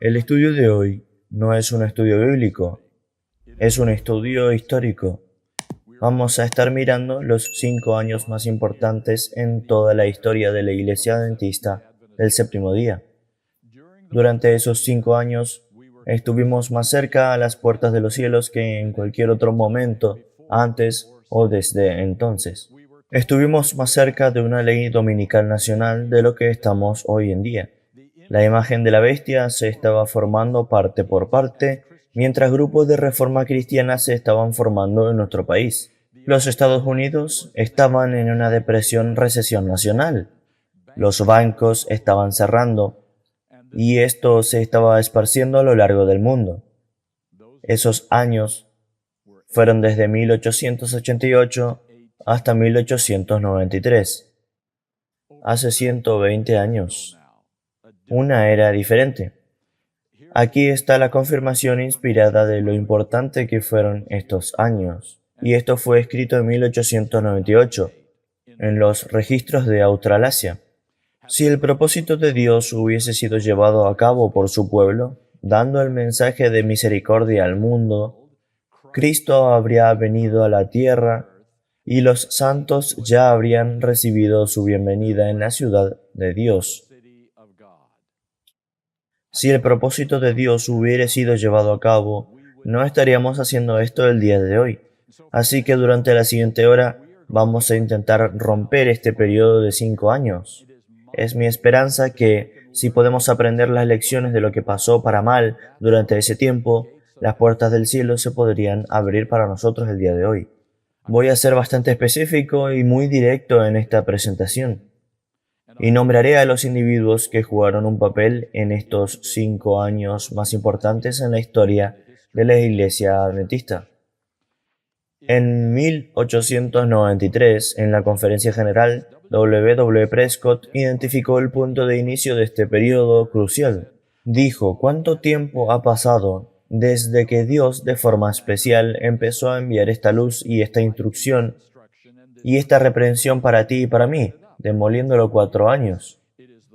El estudio de hoy no es un estudio bíblico, es un estudio histórico. Vamos a estar mirando los 5 años más importantes en toda la historia de la Iglesia Adventista del séptimo día. Durante esos 5 años estuvimos más cerca a las puertas de los cielos que en cualquier otro momento antes o desde entonces. Estuvimos más cerca de una ley dominical nacional de lo que estamos hoy en día. La imagen de la bestia se estaba formando parte por parte, mientras grupos de reforma cristiana se estaban formando en nuestro país. Los Estados Unidos estaban en una recesión nacional. Los bancos estaban cerrando y esto se estaba esparciendo a lo largo del mundo. Esos años fueron desde 1888 hasta 1893. Hace 120 años. Una era diferente. Aquí está la confirmación inspirada de lo importante que fueron estos años. Y esto fue escrito en 1898, en los registros de Australasia. Si el propósito de Dios hubiese sido llevado a cabo por su pueblo, dando el mensaje de misericordia al mundo, Cristo habría venido a la tierra y los santos ya habrían recibido su bienvenida en la ciudad de Dios. Si el propósito de Dios hubiera sido llevado a cabo, no estaríamos haciendo esto el día de hoy. Así que durante la siguiente hora vamos a intentar romper este periodo de 5 años. Es mi esperanza que, si podemos aprender las lecciones de lo que pasó para mal durante ese tiempo, las puertas del cielo se podrían abrir para nosotros el día de hoy. Voy a ser bastante específico y muy directo en esta presentación. Y nombraré a los individuos que jugaron un papel en estos 5 años más importantes en la historia de la Iglesia Adventista. En 1893, en la Conferencia General, W. Prescott identificó el punto de inicio de este periodo crucial. Dijo: ¿cuánto tiempo ha pasado desde que Dios de forma especial empezó a enviar esta luz y esta instrucción y esta reprensión para ti y para mí, demoliéndolo 4 años?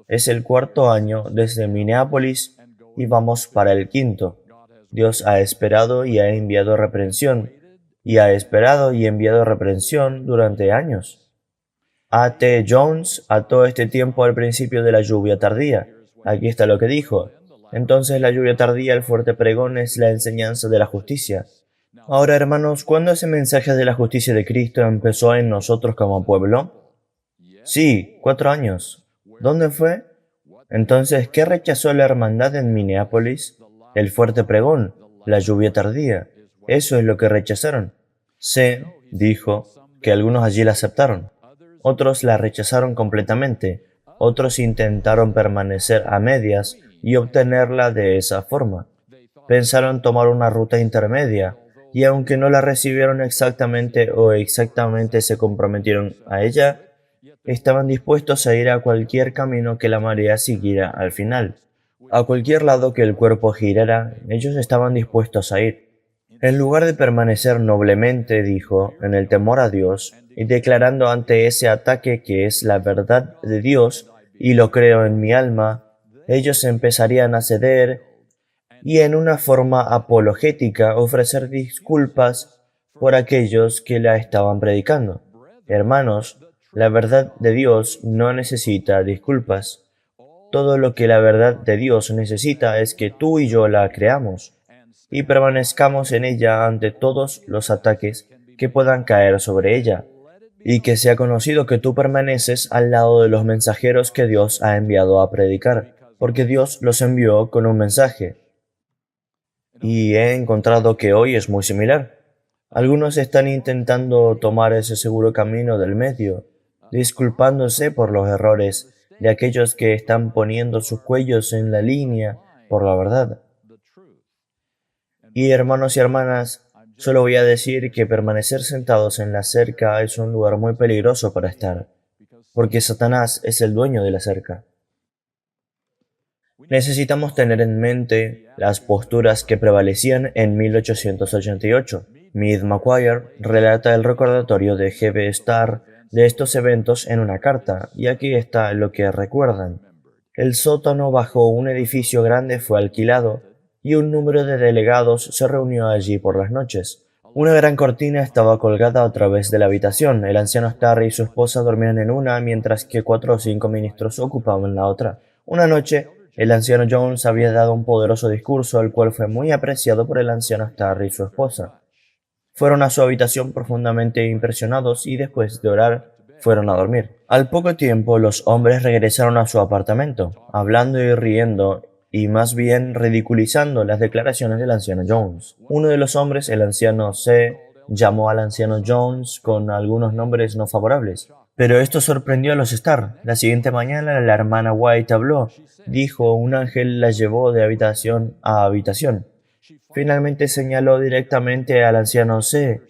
Es el 4.º año desde Minneapolis y vamos para el 5.º. Dios ha esperado y ha enviado reprensión, y ha esperado y enviado reprensión durante años. A. T. Jones ató este tiempo al principio de la lluvia tardía. Aquí está lo que dijo: entonces la lluvia tardía, el fuerte pregón, es la enseñanza de la justicia. Ahora, hermanos, ¿cuándo ese mensaje de la justicia de Cristo empezó en nosotros como pueblo? Sí, 4 años. ¿Dónde fue? Entonces, ¿qué rechazó la hermandad en Minneapolis? El fuerte pregón, la lluvia tardía. Eso es lo que rechazaron. Sé, dijo, que algunos allí la aceptaron. Otros la rechazaron completamente. Otros intentaron permanecer a medias y obtenerla de esa forma. Pensaron tomar una ruta intermedia, y aunque no la recibieron exactamente o exactamente se comprometieron a ella, estaban dispuestos a ir a cualquier camino que la marea siguiera al final. A cualquier lado que el cuerpo girara, ellos estaban dispuestos a ir. En lugar de permanecer noblemente, dijo, en el temor a Dios, y declarando ante ese ataque que es la verdad de Dios, y lo creo en mi alma, ellos empezarían a ceder y en una forma apologética ofrecer disculpas por aquellos que la estaban predicando. Hermanos, la verdad de Dios no necesita disculpas. Todo lo que la verdad de Dios necesita es que tú y yo la creamos y permanezcamos en ella ante todos los ataques que puedan caer sobre ella, y que sea conocido que tú permaneces al lado de los mensajeros que Dios ha enviado a predicar, porque Dios los envió con un mensaje. Y he encontrado que hoy es muy similar. Algunos están intentando tomar ese seguro camino del medio, disculpándose por los errores de aquellos que están poniendo sus cuellos en la línea por la verdad. Y hermanos y hermanas, solo voy a decir que permanecer sentados en la cerca es un lugar muy peligroso para estar, porque Satanás es el dueño de la cerca. Necesitamos tener en mente las posturas que prevalecían en 1888. Mead Macquarie relata el recordatorio de G. B. Starr de estos eventos en una carta, y aquí está lo que recuerdan. El sótano bajo un edificio grande fue alquilado y un número de delegados se reunió allí por las noches. Una gran cortina estaba colgada a través de la habitación. El anciano Starry y su esposa dormían en una, mientras que 4 o 5 ministros ocupaban la otra. Una noche, el anciano Jones había dado un poderoso discurso, el cual fue muy apreciado por el anciano Starry y su esposa. Fueron a su habitación profundamente impresionados y después de orar, fueron a dormir. Al poco tiempo, los hombres regresaron a su apartamento, hablando y riendo, y más bien ridiculizando las declaraciones del anciano Jones. Uno de los hombres, el anciano C., llamó al anciano Jones con algunos nombres no favorables. Pero esto sorprendió a los Starr. La siguiente mañana la hermana White habló. Dijo, un ángel la llevó de habitación a habitación. Finalmente señaló directamente al anciano C.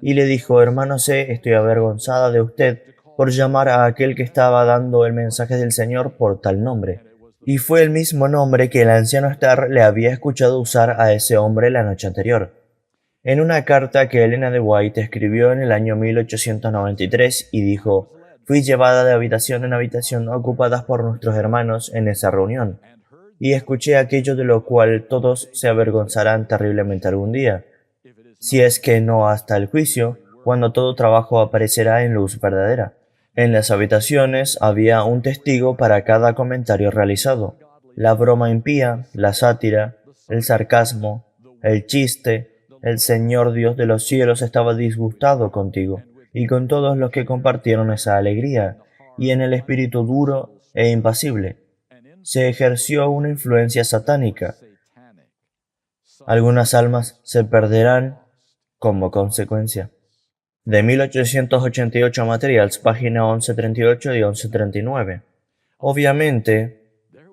y le dijo, hermano C., estoy avergonzada de usted por llamar a aquel que estaba dando el mensaje del Señor por tal nombre. Y fue el mismo nombre que el anciano Starr le había escuchado usar a ese hombre la noche anterior. En una carta que Elena de White escribió en el año 1893 y dijo, fui llevada de habitación en habitación ocupadas por nuestros hermanos en esa reunión, y escuché aquello de lo cual todos se avergonzarán terriblemente algún día, si es que no hasta el juicio, cuando todo trabajo aparecerá en luz verdadera. En las habitaciones había un testigo para cada comentario realizado. La broma impía, la sátira, el sarcasmo, el chiste, el Señor Dios de los cielos estaba disgustado contigo y con todos los que compartieron esa alegría, y en el espíritu duro e impasible se ejerció una influencia satánica. Algunas almas se perderán como consecuencia. De 1888 Materials, página 1138 y 1139. Obviamente,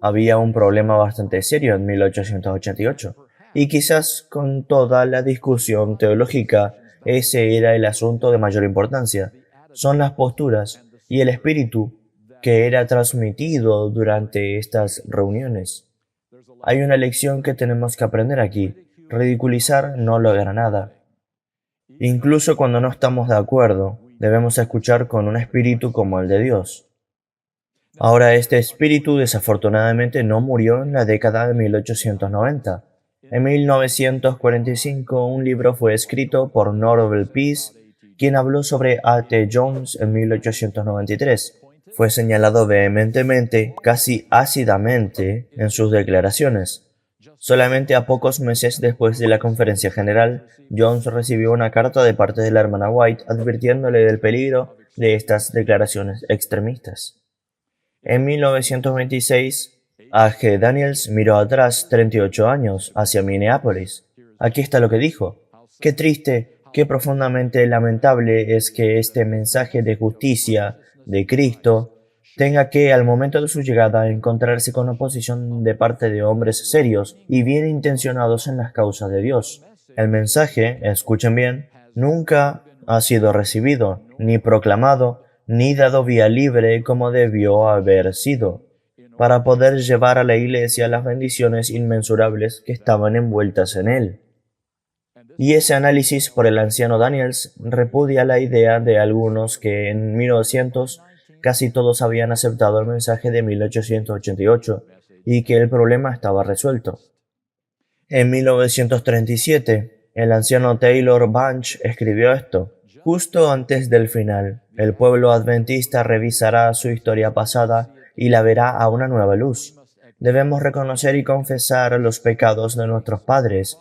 había un problema bastante serio en 1888, y quizás con toda la discusión teológica, ese era el asunto de mayor importancia. Son las posturas y el espíritu que era transmitido durante estas reuniones. Hay una lección que tenemos que aprender aquí. Ridiculizar no logra nada. Incluso cuando no estamos de acuerdo, debemos escuchar con un espíritu como el de Dios. Ahora, este espíritu desafortunadamente no murió en la década de 1890. En 1945, un libro fue escrito por Norvel Peace, quien habló sobre A. T. Jones en 1893. Fue señalado vehementemente, casi ácidamente, en sus declaraciones. Solamente a pocos meses después de la conferencia general, Jones recibió una carta de parte de la hermana White advirtiéndole del peligro de estas declaraciones extremistas. En 1926, A. G. Daniels miró atrás 38 años hacia Minneapolis. Aquí está lo que dijo. Qué triste, qué profundamente lamentable es que este mensaje de justicia de Cristo tenga que, al momento de su llegada, encontrarse con oposición de parte de hombres serios y bien intencionados en las causas de Dios. El mensaje, escuchen bien, nunca ha sido recibido, ni proclamado, ni dado vía libre como debió haber sido, para poder llevar a la Iglesia las bendiciones inmensurables que estaban envueltas en él. Y ese análisis por el anciano Daniels repudia la idea de algunos que en 1900 casi todos habían aceptado el mensaje de 1888 y que el problema estaba resuelto. En 1937, el anciano Taylor Bunch escribió esto. Justo antes del final, el pueblo adventista revisará su historia pasada y la verá a una nueva luz. Debemos reconocer y confesar los pecados de nuestros padres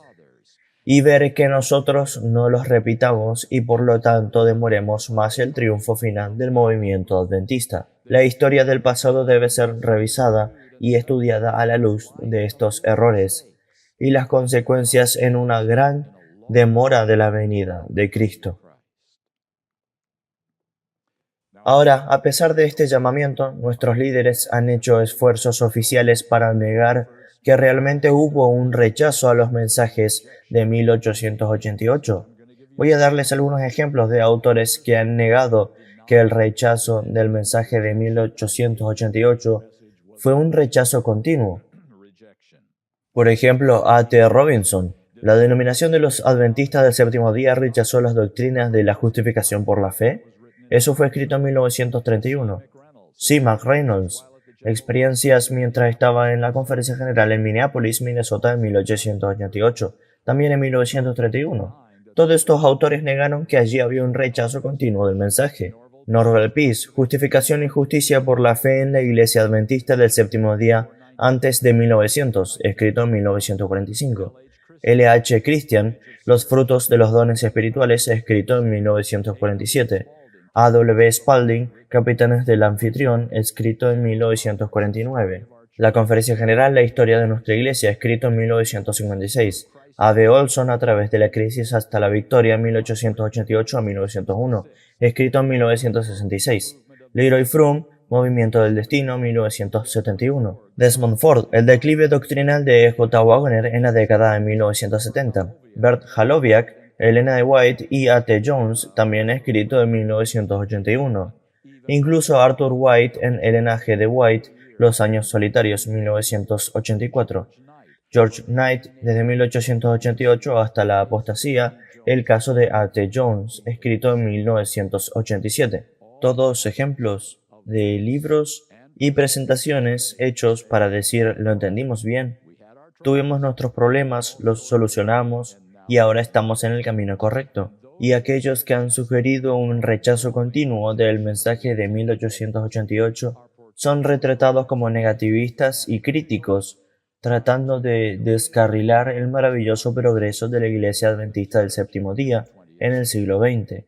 y ver que nosotros no los repitamos y por lo tanto demoremos más el triunfo final del movimiento adventista. La historia del pasado debe ser revisada y estudiada a la luz de estos errores y las consecuencias en una gran demora de la venida de Cristo. Ahora, a pesar de este llamamiento, nuestros líderes han hecho esfuerzos oficiales para negar que realmente hubo un rechazo a los mensajes de 1888. Voy a darles algunos ejemplos de autores que han negado que el rechazo del mensaje de 1888 fue un rechazo continuo. Por ejemplo, A. T. Robinson. La denominación de los adventistas del séptimo día rechazó las doctrinas de la justificación por la fe. Eso fue escrito en 1931. C. McReynolds. experiencias mientras estaba en la Conferencia General en Minneapolis, Minnesota en 1888, también en 1931. Todos estos autores negaron que allí había un rechazo continuo del mensaje. Norval Peace, Justificación y Justicia por la Fe en la Iglesia Adventista del Séptimo Día antes de 1900, escrito en 1945. L. H. Christian, Los frutos de los dones espirituales, escrito en 1947. A. W. Spalding, Capitanes del Anfitrión, escrito en 1949. La Conferencia General, La Historia de nuestra Iglesia, escrito en 1956. A. B. Olson, A través de la crisis hasta la victoria, 1888 a 1901, escrito en 1966. Leroy Froome, Movimiento del Destino, 1971. Desmond Ford, El declive doctrinal de J. Wagner en la década de 1970. Bert Haloviak, Elena de White y A. T. Jones, también escrito en 1981. Incluso Arthur White en Elena G. de White, Los años solitarios, 1984. George Knight, desde 1888 hasta la apostasía, el caso de A. T. Jones, escrito en 1987. Todos ejemplos de libros y presentaciones hechos para decir lo entendimos bien, tuvimos nuestros problemas, los solucionamos y ahora estamos en el camino correcto. Y aquellos que han sugerido un rechazo continuo del mensaje de 1888 son retratados como negativistas y críticos, tratando de descarrilar el maravilloso progreso de la Iglesia Adventista del Séptimo Día en el siglo XX.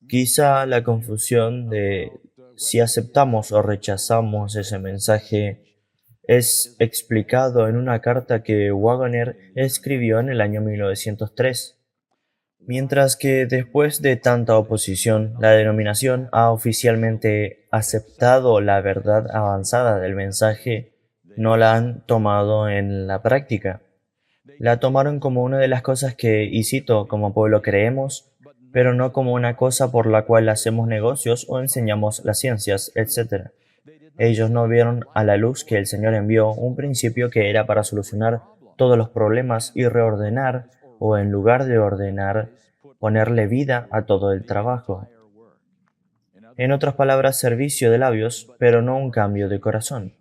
Quizá la confusión de si aceptamos o rechazamos ese mensaje es explicado en una carta que Wagner escribió en el año 1903. Mientras que después de tanta oposición, la denominación ha oficialmente aceptado la verdad avanzada del mensaje, no la han tomado en la práctica. La tomaron como una de las cosas que, y cito, como pueblo creemos, pero no como una cosa por la cual hacemos negocios o enseñamos las ciencias, etc. Ellos no vieron a la luz que el Señor envió un principio que era para solucionar todos los problemas y reordenar, o en lugar de ordenar, ponerle vida a todo el trabajo. En otras palabras, servicio de labios, pero no un cambio de corazón.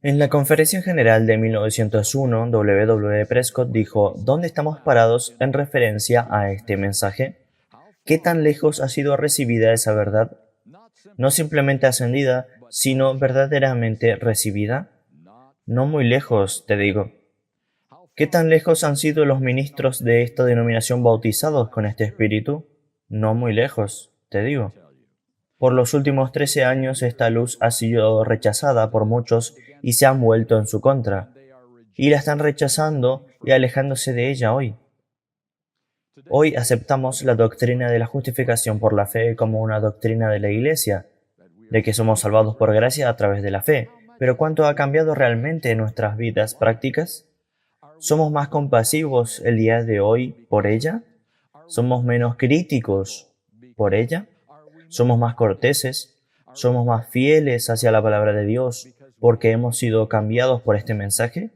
En la Conferencia General de 1901, W. Prescott dijo: ¿Dónde estamos parados en referencia a este mensaje? ¿Qué tan lejos ha sido recibida esa verdad? No simplemente ascendida, sino verdaderamente recibida. No muy lejos, te digo. ¿Qué tan lejos han sido los ministros de esta denominación bautizados con este espíritu? No muy lejos, te digo. Por los últimos 13 años esta luz ha sido rechazada por muchos y se han vuelto en su contra, y la están rechazando y alejándose de ella hoy. Hoy aceptamos la doctrina de la justificación por la fe como una doctrina de la Iglesia, de que somos salvados por gracia a través de la fe, pero ¿cuánto ha cambiado realmente en nuestras vidas prácticas? ¿Somos más compasivos el día de hoy por ella? ¿Somos menos críticos por ella? ¿Somos más corteses? ¿Somos más fieles hacia la palabra de Dios porque hemos sido cambiados por este mensaje?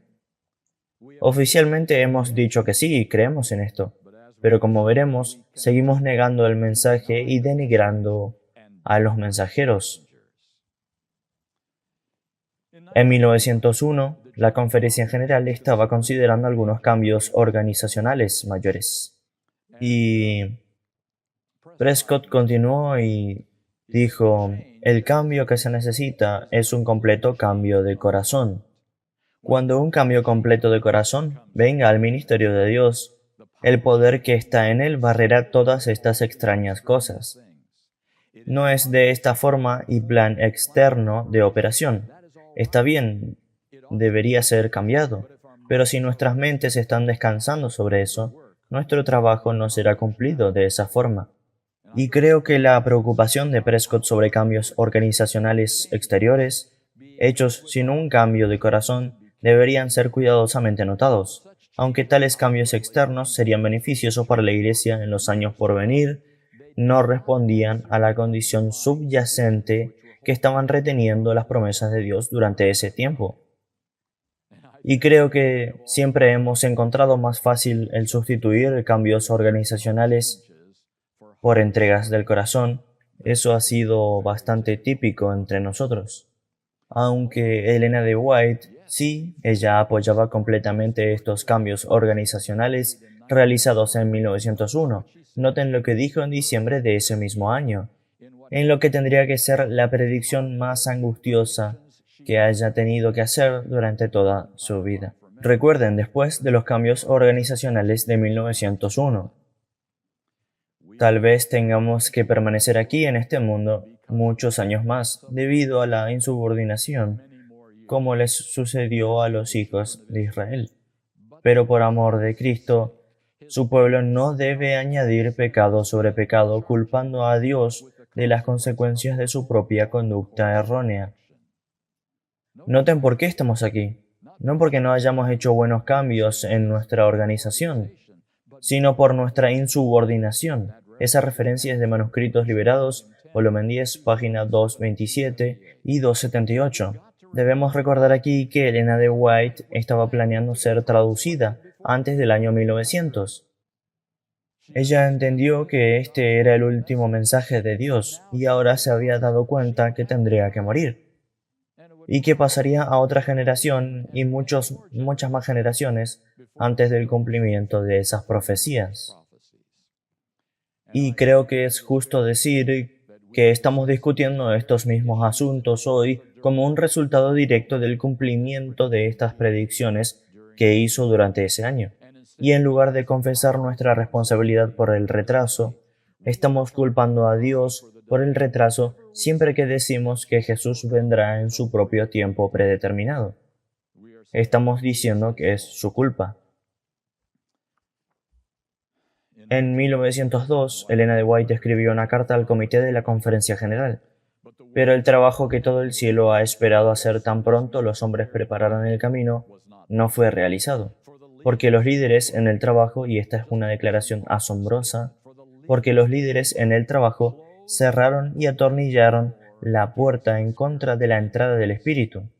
Oficialmente hemos dicho que sí y creemos en esto, pero como veremos, seguimos negando el mensaje y denigrando a los mensajeros. En 1901, la Conferencia General estaba considerando algunos cambios organizacionales mayores. Y Prescott continuó y dijo: el cambio que se necesita es un completo cambio de corazón. Cuando un cambio completo de corazón venga al ministerio de Dios, el poder que está en él barrerá todas estas extrañas cosas. No es de esta forma y plan externo de operación. Está bien, debería ser cambiado, pero si nuestras mentes están descansando sobre eso, nuestro trabajo no será cumplido de esa forma. Y creo que la preocupación de Prescott sobre cambios organizacionales exteriores, hechos sin un cambio de corazón, deberían ser cuidadosamente notados, aunque tales cambios externos serían beneficiosos para la Iglesia en los años por venir, no respondían a la condición subyacente que estaban reteniendo las promesas de Dios durante ese tiempo. Y creo que siempre hemos encontrado más fácil el sustituir cambios organizacionales por entregas del corazón Eso ha sido bastante típico entre nosotros. Aunque Elena de White, sí, ella apoyaba completamente estos cambios organizacionales realizados en 1901. Noten lo que dijo en diciembre de ese mismo año, en lo que tendría que ser la predicción más angustiosa que haya tenido que hacer durante toda su vida. Recuerden, después de los cambios organizacionales de 1901, tal vez tengamos que permanecer aquí en este mundo muchos años más debido a la insubordinación, como les sucedió a los hijos de Israel. Pero por amor de Cristo, su pueblo no debe añadir pecado sobre pecado, culpando a Dios de las consecuencias de su propia conducta errónea. Noten por qué estamos aquí. No porque no hayamos hecho buenos cambios en nuestra organización, sino por nuestra insubordinación. Esa referencia es de Manuscritos Liberados, volumen 10, página 227 y 278. Debemos recordar aquí que Elena de White estaba planeando ser traducida antes del año 1900. Ella entendió que este era el último mensaje de Dios y ahora se había dado cuenta que tendría que morir y que pasaría a otra generación y muchas más generaciones antes del cumplimiento de esas profecías. Y creo que es justo decir que estamos discutiendo estos mismos asuntos hoy como un resultado directo del cumplimiento de estas predicciones que hizo durante ese año. Y en lugar de confesar nuestra responsabilidad por el retraso, estamos culpando a Dios por el retraso siempre que decimos que Jesús vendrá en su propio tiempo predeterminado. Estamos diciendo que es su culpa. En 1902, Elena de White escribió una carta al Comité de la Conferencia General. Pero el trabajo que todo el cielo ha esperado hacer tan pronto los hombres prepararan el camino no fue realizado. Porque los líderes en el trabajo, y esta es una declaración asombrosa, porque los líderes en el trabajo cerraron y atornillaron la puerta en contra de la entrada del Espíritu.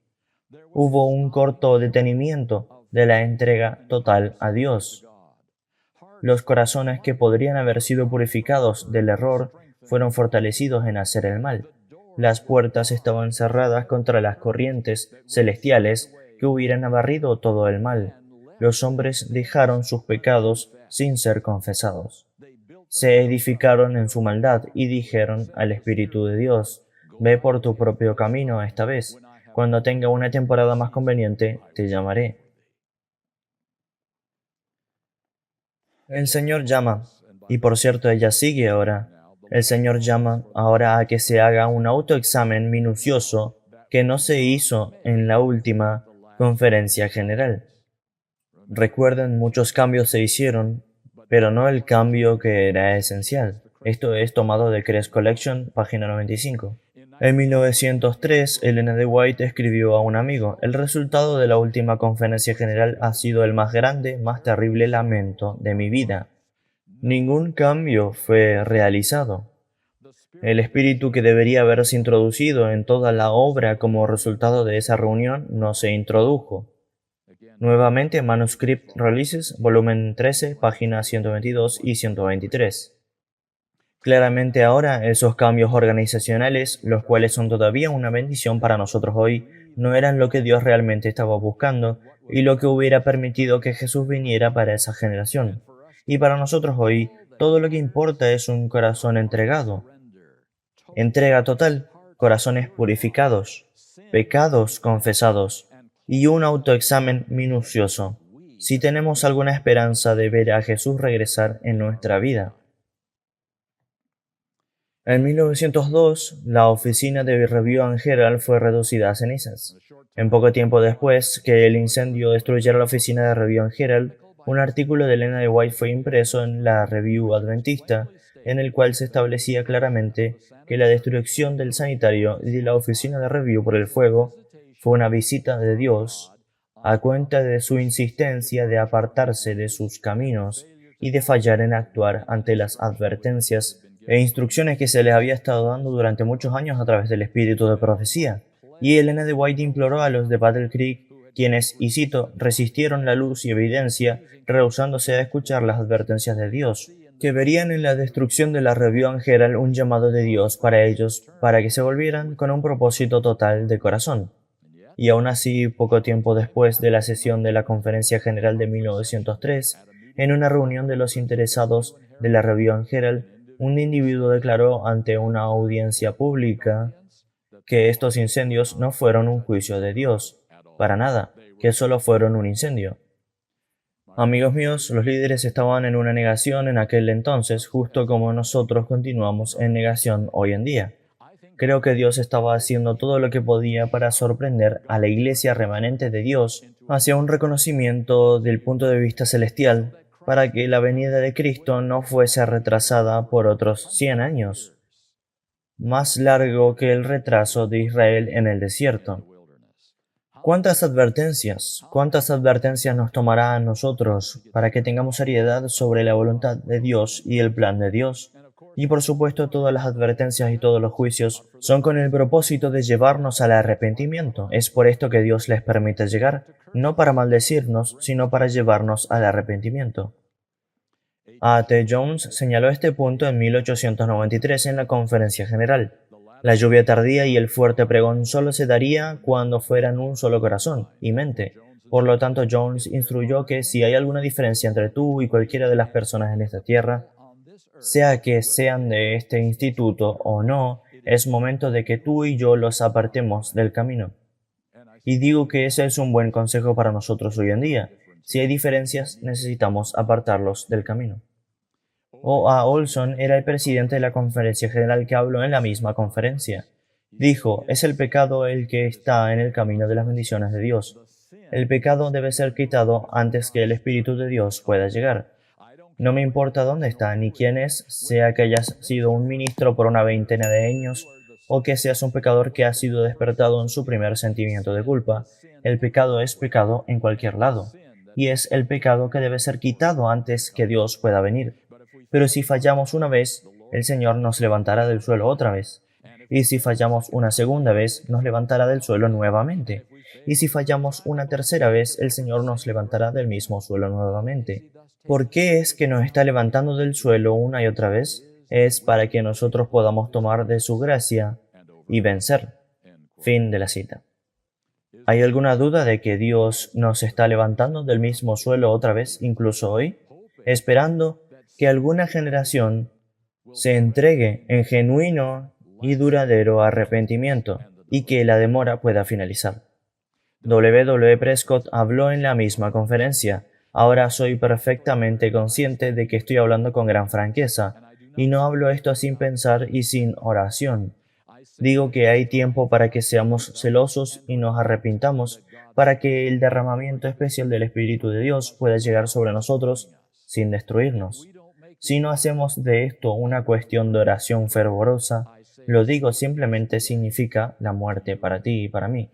Hubo un corto detenimiento de la entrega total a Dios. Los corazones que podrían haber sido purificados del error fueron fortalecidos en hacer el mal. Las puertas estaban cerradas contra las corrientes celestiales que hubieran barrido todo el mal. Los hombres dejaron sus pecados sin ser confesados. Se edificaron en su maldad y dijeron al Espíritu de Dios: ve por tu propio camino esta vez. Cuando tenga una temporada más conveniente, te llamaré. El Señor llama, y por cierto ella sigue ahora. El Señor llama ahora a que se haga un autoexamen minucioso que no se hizo en la última conferencia general. Recuerden, muchos cambios se hicieron, pero no el cambio que era esencial. Esto es tomado de Crest Collection, página 95. En 1903, Elena de White escribió a un amigo: el resultado de la última conferencia general ha sido el más grande, más terrible lamento de mi vida. Ningún cambio fue realizado. El espíritu que debería haberse introducido en toda la obra como resultado de esa reunión no se introdujo. Nuevamente, Manuscript Releases, volumen 13, páginas 122 y 123. Claramente ahora, esos cambios organizacionales, los cuales son todavía una bendición para nosotros hoy, no eran lo que Dios realmente estaba buscando y lo que hubiera permitido que Jesús viniera para esa generación. Y para nosotros hoy, todo lo que importa es un corazón entregado. Entrega total, corazones purificados, pecados confesados y un autoexamen minucioso, si tenemos alguna esperanza de ver a Jesús regresar en nuestra vida. En 1902, la oficina de Review and Herald fue reducida a cenizas. En poco tiempo después que el incendio destruyera la oficina de Review and Herald, un artículo de Elena de White fue impreso en la Review Adventista, en el cual se establecía claramente que la destrucción del sanitario y de la oficina de Review por el fuego fue una visita de Dios a cuenta de su insistencia de apartarse de sus caminos y de fallar en actuar ante las advertencias e instrucciones que se les había estado dando durante muchos años a través del espíritu de profecía. Y Elena de White imploró a los de Battle Creek, quienes, y cito, resistieron la luz y evidencia, rehusándose a escuchar las advertencias de Dios, que verían en la destrucción de la rebelión general un llamado de Dios para ellos para que se volvieran con un propósito total de corazón. Y aún así, poco tiempo después de la sesión de la Conferencia General de 1903, en una reunión de los interesados de la rebelión general, un individuo declaró ante una audiencia pública que estos incendios no fueron un juicio de Dios, para nada, que solo fueron un incendio. Amigos míos, los líderes estaban en una negación en aquel entonces, justo como nosotros continuamos en negación hoy en día. Creo que Dios estaba haciendo todo lo que podía para sorprender a la iglesia remanente de Dios hacia un reconocimiento del punto de vista celestial, para que la venida de Cristo no fuese retrasada por otros 100 años, más largo que el retraso de Israel en el desierto. ¿Cuántas advertencias nos tomará a nosotros para que tengamos seriedad sobre la voluntad de Dios y el plan de Dios? Y por supuesto, todas las advertencias y todos los juicios son con el propósito de llevarnos al arrepentimiento. Es por esto que Dios les permite llegar, no para maldecirnos, sino para llevarnos al arrepentimiento. A. T. Jones señaló este punto en 1893 en la Conferencia General. La lluvia tardía y el fuerte pregón solo se daría cuando fueran un solo corazón y mente. Por lo tanto, Jones instruyó que si hay alguna diferencia entre tú y cualquiera de las personas en esta tierra, sea que sean de este instituto o no, es momento de que tú y yo los apartemos del camino. Y digo que ese es un buen consejo para nosotros hoy en día. Si hay diferencias, necesitamos apartarlos del camino. O. A. Olson era el presidente de la Conferencia General que habló en la misma conferencia. Dijo, es el pecado el que está en el camino de las bendiciones de Dios. El pecado debe ser quitado antes que el Espíritu de Dios pueda llegar. No me importa dónde está ni quién es, sea que hayas sido un ministro por una veintena de años o que seas un pecador que ha sido despertado en su primer sentimiento de culpa. El pecado es pecado en cualquier lado, y es el pecado que debe ser quitado antes que Dios pueda venir. Pero si fallamos una vez, el Señor nos levantará del suelo otra vez. Y si fallamos una segunda vez, nos levantará del suelo nuevamente. Y si fallamos una tercera vez, el Señor nos levantará del mismo suelo nuevamente. ¿Por qué es que nos está levantando del suelo una y otra vez? Es para que nosotros podamos tomar de su gracia y vencer. Fin de la cita. ¿Hay alguna duda de que Dios nos está levantando del mismo suelo otra vez, incluso hoy, esperando que alguna generación se entregue en genuino y duradero arrepentimiento y que la demora pueda finalizar? W. Prescott habló en la misma conferencia. Ahora soy perfectamente consciente de que estoy hablando con gran franqueza, y no hablo esto sin pensar y sin oración. Digo que hay tiempo para que seamos celosos y nos arrepintamos, para que el derramamiento especial del Espíritu de Dios pueda llegar sobre nosotros sin destruirnos. Si no hacemos de esto una cuestión de oración fervorosa, lo digo simplemente significa la muerte para ti y para mí.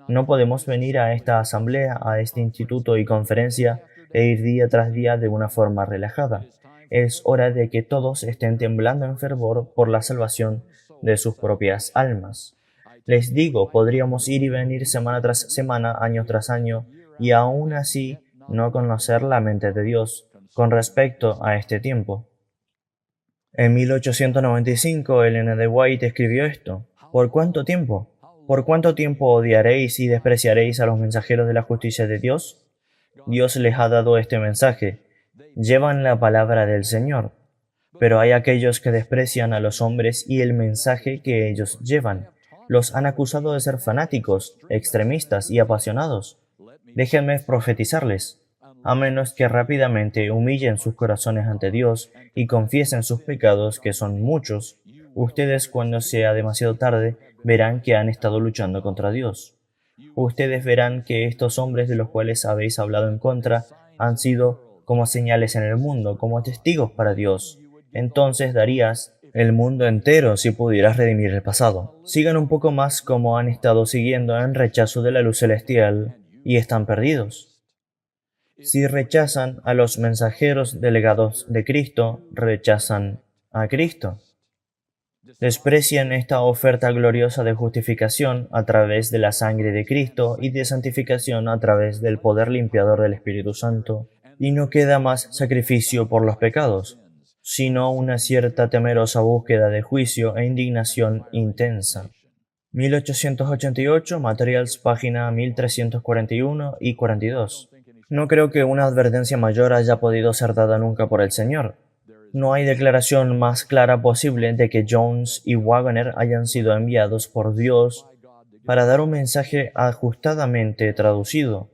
No podemos venir a esta asamblea, a este instituto y conferencia e ir día tras día de una forma relajada. Es hora de que todos estén temblando en fervor por la salvación de sus propias almas. Les digo, podríamos ir y venir semana tras semana, año tras año, y aún así no conocer la mente de Dios con respecto a este tiempo. En 1895, Ellen de White escribió esto. ¿Por cuánto tiempo? ¿Por cuánto tiempo odiaréis y despreciaréis a los mensajeros de la justicia de Dios? Dios les ha dado este mensaje. Llevan la palabra del Señor. Pero hay aquellos que desprecian a los hombres y el mensaje que ellos llevan. Los han acusado de ser fanáticos, extremistas y apasionados. Déjenme profetizarles. A menos que rápidamente humillen sus corazones ante Dios y confiesen sus pecados, que son muchos, ustedes, cuando sea demasiado tarde, verán que han estado luchando contra Dios. Ustedes verán que estos hombres de los cuales habéis hablado en contra han sido como señales en el mundo, como testigos para Dios. Entonces darías el mundo entero si pudieras redimir el pasado. Sigan un poco más como han estado siguiendo en rechazo de la luz celestial y están perdidos. Si rechazan a los mensajeros delegados de Cristo, rechazan a Cristo. Desprecian esta oferta gloriosa de justificación a través de la sangre de Cristo y de santificación a través del poder limpiador del Espíritu Santo, y no queda más sacrificio por los pecados. sino una cierta temerosa búsqueda de juicio e indignación intensa. 1888, Materials, página 1341 y 42. No creo que una advertencia mayor haya podido ser dada nunca por el Señor. No hay declaración más clara posible de que Jones y Waggoner hayan sido enviados por Dios para dar un mensaje ajustadamente traducido.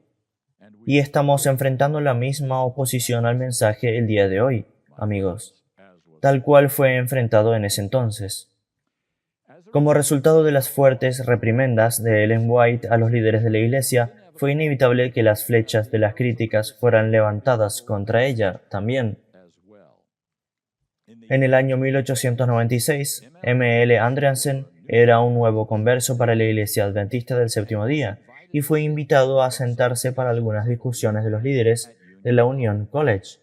Y estamos enfrentando la misma oposición al mensaje el día de hoy, amigos, tal cual fue enfrentado en ese entonces. Como resultado de las fuertes reprimendas de Ellen White a los líderes de la Iglesia, fue inevitable que las flechas de las críticas fueran levantadas contra ella también. En el año 1896, M. L. Andreasen era un nuevo converso para la Iglesia Adventista del Séptimo Día y fue invitado a sentarse para algunas discusiones de los líderes de la Union College.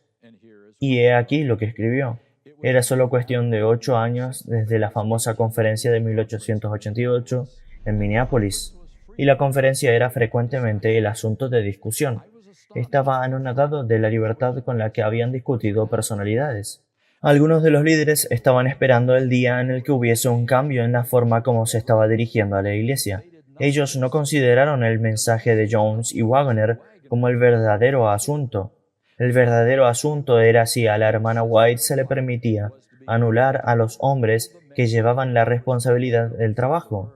Y he aquí lo que escribió. Era solo cuestión de 8 años desde la famosa conferencia de 1888 en Minneapolis, y la conferencia era frecuentemente el asunto de discusión. Estaba anonadado de la libertad con la que habían discutido personalidades. Algunos de los líderes estaban esperando el día en el que hubiese un cambio en la forma como se estaba dirigiendo a la Iglesia. Ellos no consideraron el mensaje de Jones y Waggoner como el verdadero asunto. El verdadero asunto era si a la hermana White se le permitía anular a los hombres que llevaban la responsabilidad del trabajo.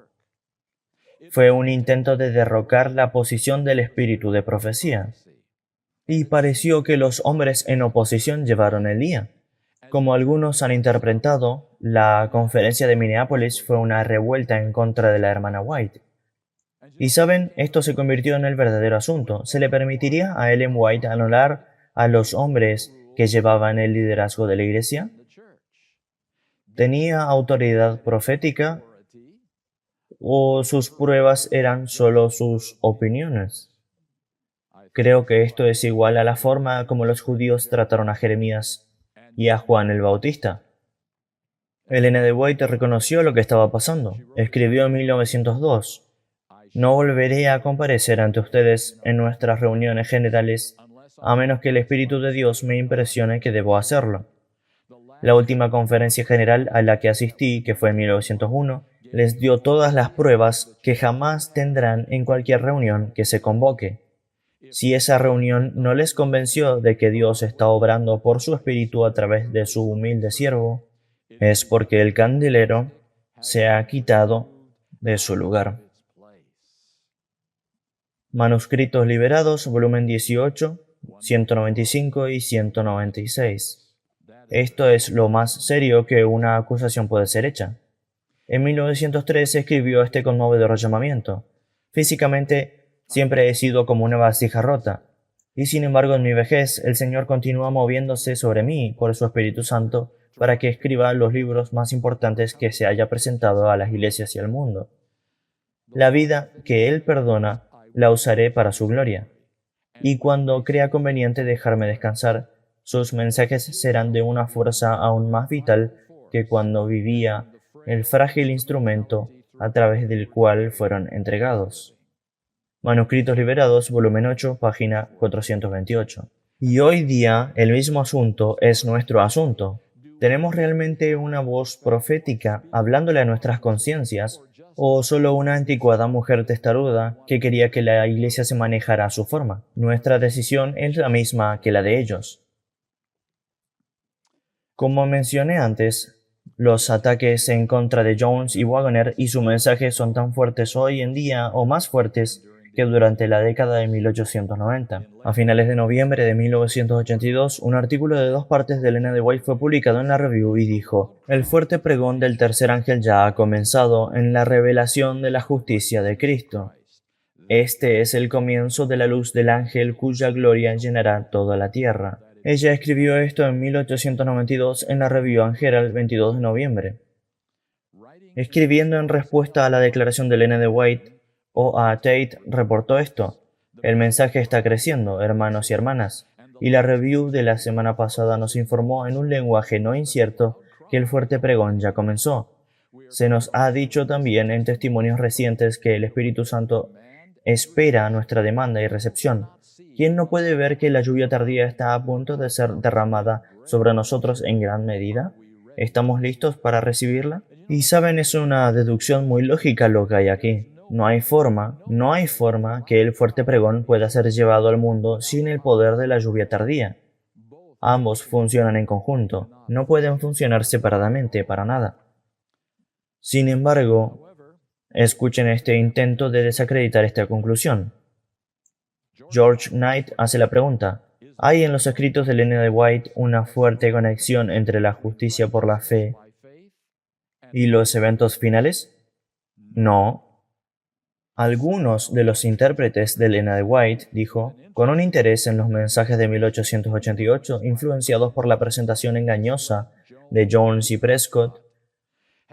Fue un intento de derrocar la posición del espíritu de profecía. Y pareció que los hombres en oposición llevaron el día. Como algunos han interpretado, la conferencia de Minneapolis fue una revuelta en contra de la hermana White. Y saben, esto se convirtió en el verdadero asunto. ¿Se le permitiría a Ellen White anular a los hombres que llevaban el liderazgo de la Iglesia? ¿Tenía autoridad profética o sus pruebas eran solo sus opiniones? Creo que esto es igual a la forma como los judíos trataron a Jeremías y a Juan el Bautista. Ellen de White reconoció lo que estaba pasando. Escribió en 1902, «No volveré a comparecer ante ustedes en nuestras reuniones generales a menos que el Espíritu de Dios me impresione que debo hacerlo». La última conferencia general a la que asistí, que fue en 1901, les dio todas las pruebas que jamás tendrán en cualquier reunión que se convoque. Si esa reunión no les convenció de que Dios está obrando por su Espíritu a través de su humilde siervo, es porque el candelero se ha quitado de su lugar. Manuscritos Liberados, volumen 18, 195 y 196. Esto es lo más serio que una acusación puede ser hecha. En 1903 escribió este conmovedor llamamiento. Físicamente, siempre he sido como una vasija rota, y sin embargo en mi vejez el Señor continúa moviéndose sobre mí por su Espíritu Santo para que escriba los libros más importantes que se haya presentado a las iglesias y al mundo. La vida que Él perdona la usaré para su gloria, y cuando crea conveniente dejarme descansar, sus mensajes serán de una fuerza aún más vital que cuando vivía el frágil instrumento a través del cual fueron entregados. Manuscritos Liberados, volumen 8, página 428. Y hoy día el mismo asunto es nuestro asunto. ¿Tenemos realmente una voz profética hablándole a nuestras conciencias, o solo una anticuada mujer testaruda que quería que la Iglesia se manejara a su forma? Nuestra decisión es la misma que la de ellos. Como mencioné antes, los ataques en contra de Jones y Waggoner y su mensaje son tan fuertes hoy en día o más fuertes que durante la década de 1890. A finales de noviembre de 1982, un artículo de 2 partes de Ellen de White fue publicado en la Review y dijo: «El fuerte pregón del tercer ángel ya ha comenzado en la revelación de la justicia de Cristo. Este es el comienzo de la luz del ángel cuya gloria llenará toda la tierra». Ella escribió esto en 1892 en la Review and Herald el 22 de noviembre. Escribiendo en respuesta a la declaración de Ellen de White, O.A. Tate reportó esto: «El mensaje está creciendo, hermanos y hermanas, y la review de la semana pasada nos informó en un lenguaje no incierto que el fuerte pregón ya comenzó. Se nos ha dicho también en testimonios recientes que el Espíritu Santo espera nuestra demanda y recepción. ¿Quién no puede ver que la lluvia tardía está a punto de ser derramada sobre nosotros en gran medida? ¿Estamos listos para recibirla? Y saben, es una deducción muy lógica lo que hay aquí. No hay forma que el fuerte pregón pueda ser llevado al mundo sin el poder de la lluvia tardía. Ambos funcionan en conjunto, no pueden funcionar separadamente para nada. Sin embargo, escuchen este intento de desacreditar esta conclusión. George Knight hace la pregunta: ¿hay en los escritos de Ellen White una fuerte conexión entre la justicia por la fe y los eventos finales? No. Algunos de los intérpretes de Ellen White, dijo, con un interés en los mensajes de 1888, influenciados por la presentación engañosa de Jones y Prescott,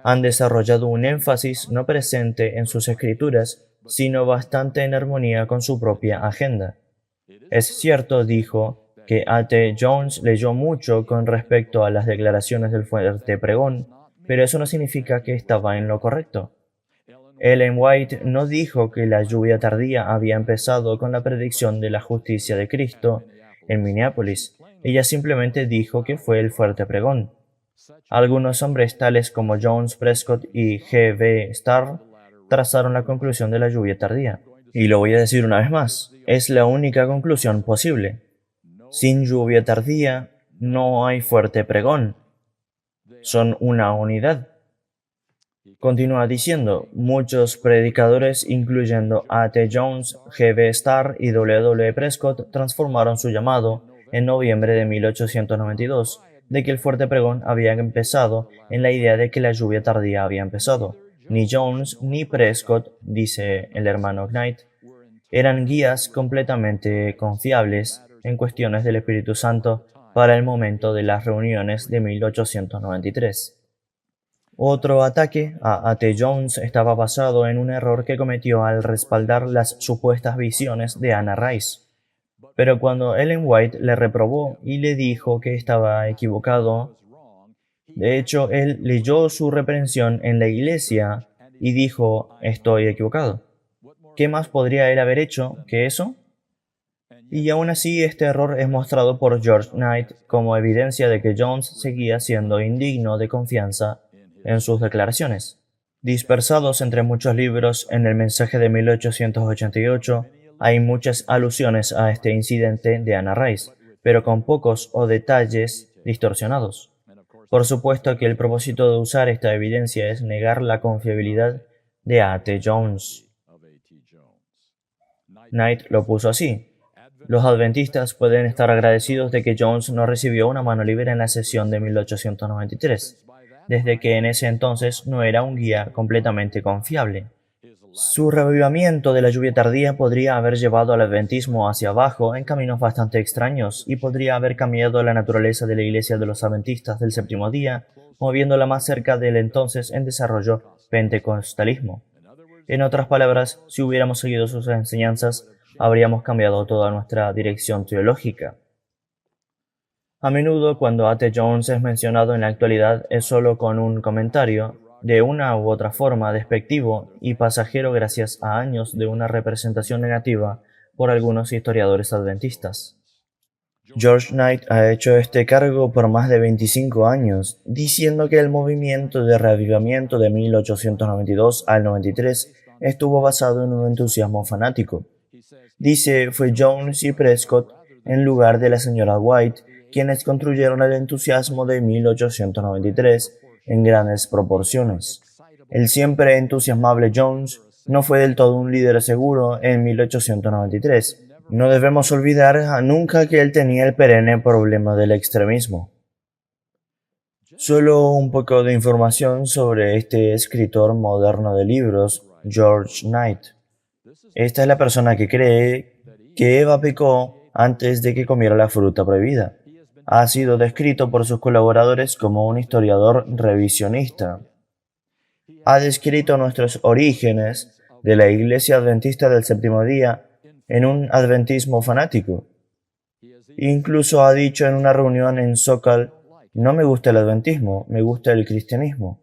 han desarrollado un énfasis no presente en sus escrituras, sino bastante en armonía con su propia agenda. Es cierto, dijo, que A.T. Jones leyó mucho con respecto a las declaraciones del fuerte pregón, pero eso no significa que estaba en lo correcto. Ellen White no dijo que la lluvia tardía había empezado con la predicción de la justicia de Cristo en Minneapolis. Ella simplemente dijo que fue el fuerte pregón. Algunos hombres tales como Jones, Prescott y G.B. Starr trazaron la conclusión de la lluvia tardía. Y lo voy a decir una vez más, es la única conclusión posible. Sin lluvia tardía no hay fuerte pregón. Son una unidad. Continúa diciendo, muchos predicadores, incluyendo A.T. Jones, G.B. Starr y W. Prescott, transformaron su llamado en noviembre de 1892 de que el fuerte pregón había empezado en la idea de que la lluvia tardía había empezado. Ni Jones ni Prescott, dice el hermano Knight, eran guías completamente confiables en cuestiones del Espíritu Santo para el momento de las reuniones de 1893. Otro ataque a A.T. Jones estaba basado en un error que cometió al respaldar las supuestas visiones de Anna Rice. Pero cuando Ellen White le reprobó y le dijo que estaba equivocado, de hecho, él leyó su reprensión en la iglesia y dijo, estoy equivocado. ¿Qué más podría él haber hecho que eso? Y aún así, este error es mostrado por George Knight como evidencia de que Jones seguía siendo indigno de confianza en sus declaraciones. Dispersados entre muchos libros en el mensaje de 1888, hay muchas alusiones a este incidente de Anna Rice, pero con pocos o detalles distorsionados. Por supuesto que el propósito de usar esta evidencia es negar la confiabilidad de A.T. Jones. Knight lo puso así. Los adventistas pueden estar agradecidos de que Jones no recibió una mano libre en la sesión de 1893, desde que en ese entonces no era un guía completamente confiable. Su revivimiento de la lluvia tardía podría haber llevado al adventismo hacia abajo en caminos bastante extraños y podría haber cambiado la naturaleza de la iglesia de los adventistas del séptimo día, moviéndola más cerca del entonces en desarrollo pentecostalismo. En otras palabras, si hubiéramos seguido sus enseñanzas, habríamos cambiado toda nuestra dirección teológica. A menudo, cuando A.T. Jones es mencionado en la actualidad, es solo con un comentario, de una u otra forma despectivo y pasajero gracias a años de una representación negativa por algunos historiadores adventistas. George Knight ha hecho este cargo por más de 25 años, diciendo que el movimiento de reavivamiento de 1892 al 93 estuvo basado en un entusiasmo fanático. Dice, fue Jones y Prescott, en lugar de la señora White, quienes construyeron el entusiasmo de 1893 en grandes proporciones. El siempre entusiasmable Jones no fue del todo un líder seguro en 1893. No debemos olvidar nunca que él tenía el perenne problema del extremismo. Solo un poco de información sobre este escritor moderno de libros, George Knight. Esta es la persona que cree que Eva pecó antes de que comiera la fruta prohibida. Ha sido descrito por sus colaboradores como un historiador revisionista. Ha descrito nuestros orígenes de la Iglesia Adventista del Séptimo Día en un adventismo fanático. Incluso ha dicho en una reunión en Socal, no me gusta el adventismo, me gusta el cristianismo.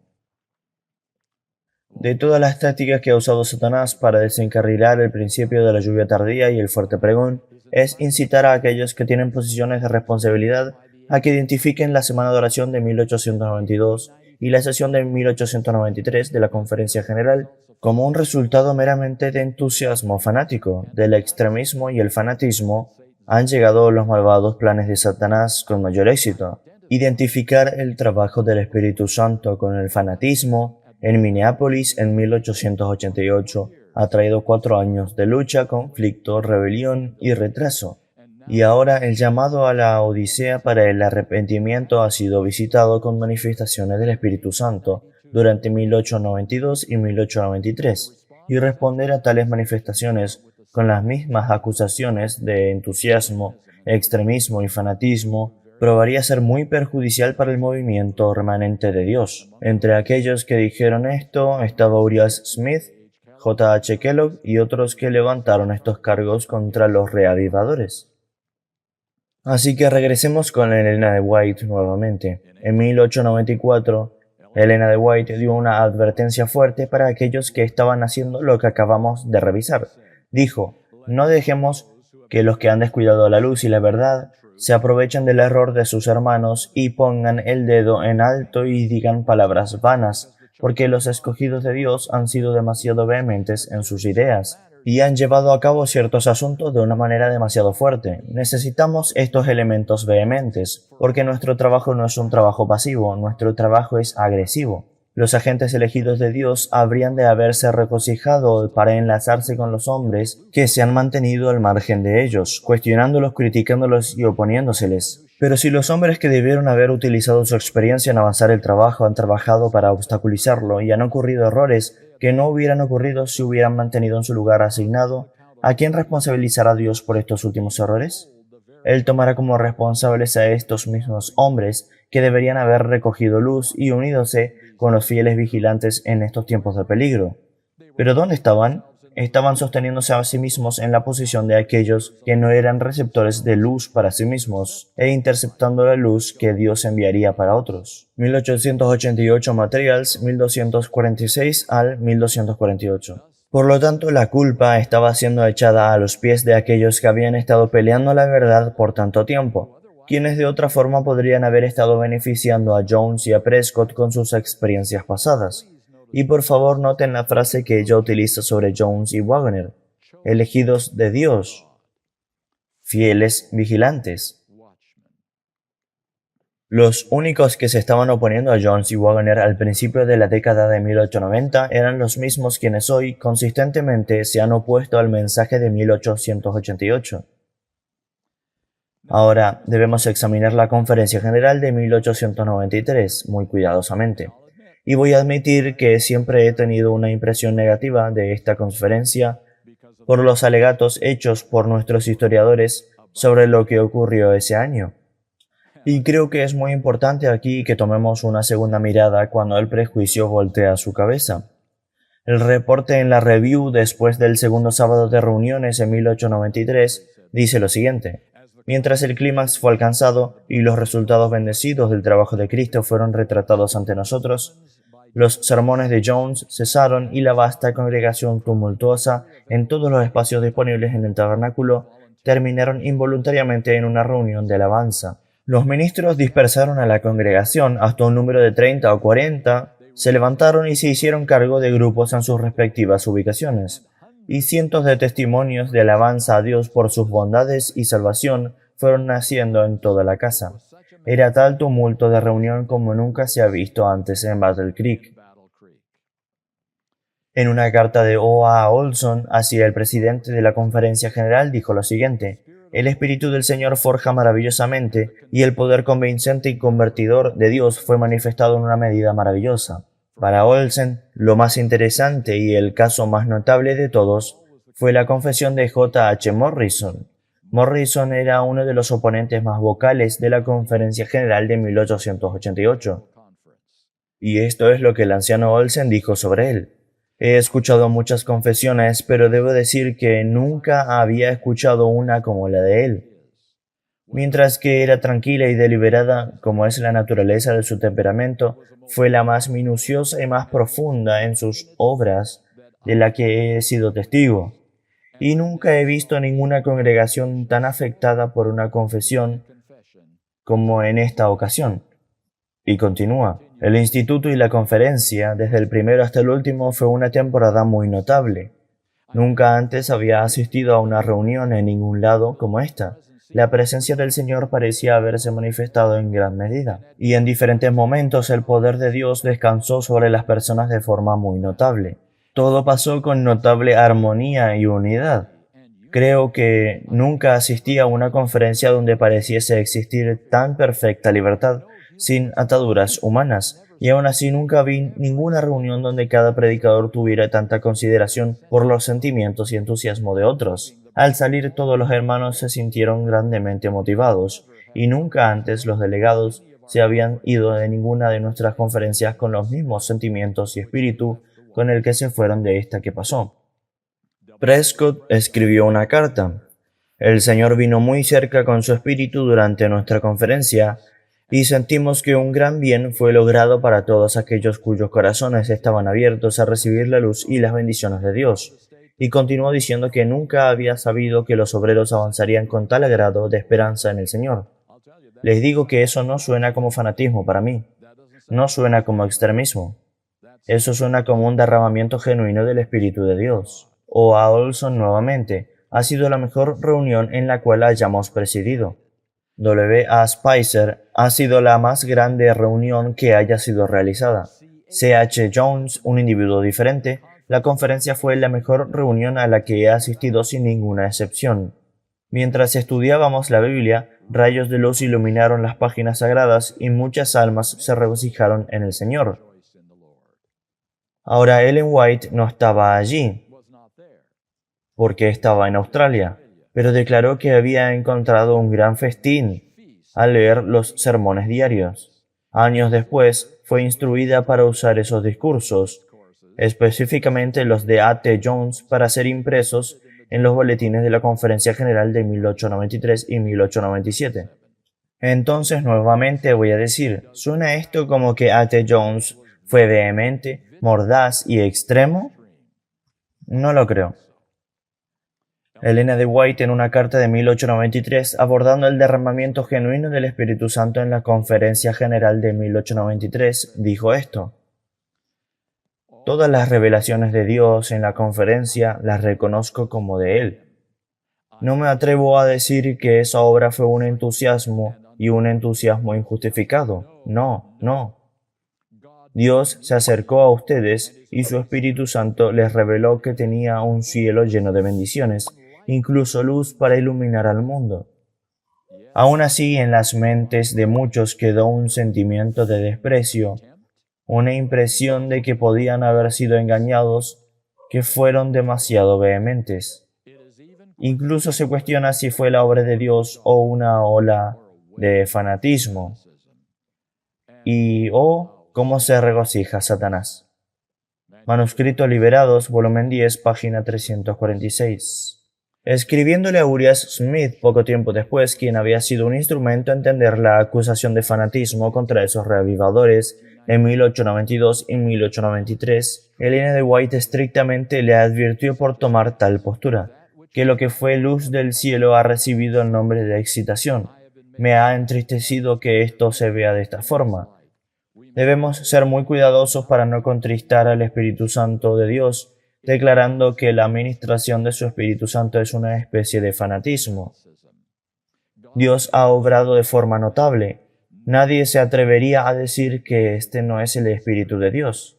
De todas las tácticas que ha usado Satanás para desencarrilar el principio de la lluvia tardía y el fuerte pregón, es incitar a aquellos que tienen posiciones de responsabilidad a que identifiquen la Semana de Oración de 1892 y la sesión de 1893 de la Conferencia General como un resultado meramente de entusiasmo fanático. Del extremismo y el fanatismo han llegado los malvados planes de Satanás con mayor éxito. Identificar el trabajo del Espíritu Santo con el fanatismo en Minneapolis en 1888 ha traído 4 años de lucha, conflicto, rebelión y retraso. Y ahora el llamado a la Odisea para el arrepentimiento ha sido visitado con manifestaciones del Espíritu Santo durante 1892 y 1893, y responder a tales manifestaciones con las mismas acusaciones de entusiasmo, extremismo y fanatismo probaría ser muy perjudicial para el movimiento remanente de Dios. Entre aquellos que dijeron esto estaba Urias Smith, J. H. Kellogg y otros que levantaron estos cargos contra los reavivadores. Así que regresemos con Elena de White nuevamente. En 1894, Elena de White dio una advertencia fuerte para aquellos que estaban haciendo lo que acabamos de revisar. Dijo, no dejemos que los que han descuidado la luz y la verdad se aprovechen del error de sus hermanos y pongan el dedo en alto y digan palabras vanas, porque los escogidos de Dios han sido demasiado vehementes en sus ideas y han llevado a cabo ciertos asuntos de una manera demasiado fuerte. Necesitamos estos elementos vehementes, porque nuestro trabajo no es un trabajo pasivo, nuestro trabajo es agresivo. Los agentes elegidos de Dios habrían de haberse regocijado para enlazarse con los hombres que se han mantenido al margen de ellos, cuestionándolos, criticándolos y oponiéndoseles. Pero si los hombres que debieron haber utilizado su experiencia en avanzar el trabajo han trabajado para obstaculizarlo y han ocurrido errores que no hubieran ocurrido si hubieran mantenido en su lugar asignado, ¿a quién responsabilizará Dios por estos últimos errores? Él tomará como responsables a estos mismos hombres que deberían haber recogido luz y unidose con los fieles vigilantes en estos tiempos de peligro. ¿Pero dónde estaban? Estaban sosteniéndose a sí mismos en la posición de aquellos que no eran receptores de luz para sí mismos e interceptando la luz que Dios enviaría para otros. 1888 Materials, 1246 al 1248. Por lo tanto, la culpa estaba siendo echada a los pies de aquellos que habían estado peleando la verdad por tanto tiempo, quienes de otra forma podrían haber estado beneficiando a Jones y a Prescott con sus experiencias pasadas. Y por favor noten la frase que ella utiliza sobre Jones y Wagner, elegidos de Dios, fieles vigilantes. Los únicos que se estaban oponiendo a Jones y Wagner al principio de la década de 1890 eran los mismos quienes hoy consistentemente se han opuesto al mensaje de 1888. Ahora debemos examinar la Conferencia General de 1893 muy cuidadosamente. Y voy a admitir que siempre he tenido una impresión negativa de esta conferencia por los alegatos hechos por nuestros historiadores sobre lo que ocurrió ese año. Y creo que es muy importante aquí que tomemos una segunda mirada cuando el prejuicio voltea su cabeza. El reporte en la Review después del segundo sábado de reuniones en 1893 dice lo siguiente. Mientras el clímax fue alcanzado y los resultados bendecidos del trabajo de Cristo fueron retratados ante nosotros, los sermones de Jones cesaron y la vasta congregación tumultuosa en todos los espacios disponibles en el tabernáculo terminaron involuntariamente en una reunión de alabanza. Los ministros dispersaron a la congregación hasta un número de 30 o 40, se levantaron y se hicieron cargo de grupos en sus respectivas ubicaciones, y cientos de testimonios de alabanza a Dios por sus bondades y salvación fueron naciendo en toda la casa. Era tal tumulto de reunión como nunca se ha visto antes en Battle Creek. En una carta de O. A. Olson hacia el presidente de la Conferencia General dijo lo siguiente: el Espíritu del Señor forja maravillosamente y el poder convincente y convertidor de Dios fue manifestado en una medida maravillosa. Para Olson, lo más interesante y el caso más notable de todos fue la confesión de J. H. Morrison. Morrison era uno de los oponentes más vocales de la Conferencia General de 1888. Y esto es lo que el anciano Olsen dijo sobre él. He escuchado muchas confesiones, pero debo decir que nunca había escuchado una como la de él. Mientras que era tranquila y deliberada, como es la naturaleza de su temperamento, fue la más minuciosa y más profunda en sus obras de la que he sido testigo. Y nunca he visto ninguna congregación tan afectada por una confesión como en esta ocasión. Y continúa. El instituto y la conferencia, desde el primero hasta el último, fue una temporada muy notable. Nunca antes había asistido a una reunión en ningún lado como esta. La presencia del Señor parecía haberse manifestado en gran medida, y en diferentes momentos el poder de Dios descansó sobre las personas de forma muy notable. Todo pasó con notable armonía y unidad. Creo que nunca asistí a una conferencia donde pareciese existir tan perfecta libertad, sin ataduras humanas, y aún así nunca vi ninguna reunión donde cada predicador tuviera tanta consideración por los sentimientos y entusiasmo de otros. Al salir todos los hermanos se sintieron grandemente motivados, y nunca antes los delegados se habían ido de ninguna de nuestras conferencias con los mismos sentimientos y espíritu con el que se fueron de esta que pasó. Prescott escribió una carta. El Señor vino muy cerca con su espíritu durante nuestra conferencia y sentimos que un gran bien fue logrado para todos aquellos cuyos corazones estaban abiertos a recibir la luz y las bendiciones de Dios. Y continuó diciendo que nunca había sabido que los obreros avanzarían con tal grado de esperanza en el Señor. Les digo que eso no suena como fanatismo para mí. No suena como extremismo. Eso suena como un derramamiento genuino del Espíritu de Dios. O a Olson nuevamente, ha sido la mejor reunión en la cual hayamos presidido. W. A. Spicer, ha sido la más grande reunión que haya sido realizada. C. H. Jones, un individuo diferente, la conferencia fue la mejor reunión a la que he asistido sin ninguna excepción. Mientras estudiábamos la Biblia, rayos de luz iluminaron las páginas sagradas y muchas almas se regocijaron en el Señor. Ahora Ellen White no estaba allí, porque estaba en Australia, pero declaró que había encontrado un gran festín al leer los sermones diarios. Años después, fue instruida para usar esos discursos, específicamente los de A. T. Jones, para ser impresos en los boletines de la Conferencia General de 1893 y 1897. Entonces, nuevamente voy a decir, ¿suena esto como que A. T. Jones fue vehemente, mordaz y extremo? No lo creo. Elena de White, en una carta de 1893, abordando el derramamiento genuino del Espíritu Santo en la Conferencia General de 1893, dijo esto: todas las revelaciones de Dios en la conferencia las reconozco como de Él. No me atrevo a decir que esa obra fue un entusiasmo y un entusiasmo injustificado. No, no. Dios se acercó a ustedes y su Espíritu Santo les reveló que tenía un cielo lleno de bendiciones, incluso luz para iluminar al mundo. Aún así, en las mentes de muchos quedó un sentimiento de desprecio, una impresión de que podían haber sido engañados, que fueron demasiado vehementes. Incluso se cuestiona si fue la obra de Dios o una ola de fanatismo. Y cómo se regocija Satanás. Manuscritos Liberados, volumen 10, página 346. Escribiéndole a Urias Smith poco tiempo después, quien había sido un instrumento a entender la acusación de fanatismo contra esos reavivadores en 1892 y 1893, Elena de White estrictamente le advirtió por tomar tal postura, que lo que fue luz del cielo ha recibido el nombre de excitación. Me ha entristecido que esto se vea de esta forma. Debemos ser muy cuidadosos para no contristar al Espíritu Santo de Dios, declarando que la administración de su Espíritu Santo es una especie de fanatismo. Dios ha obrado de forma notable. Nadie se atrevería a decir que este no es el Espíritu de Dios.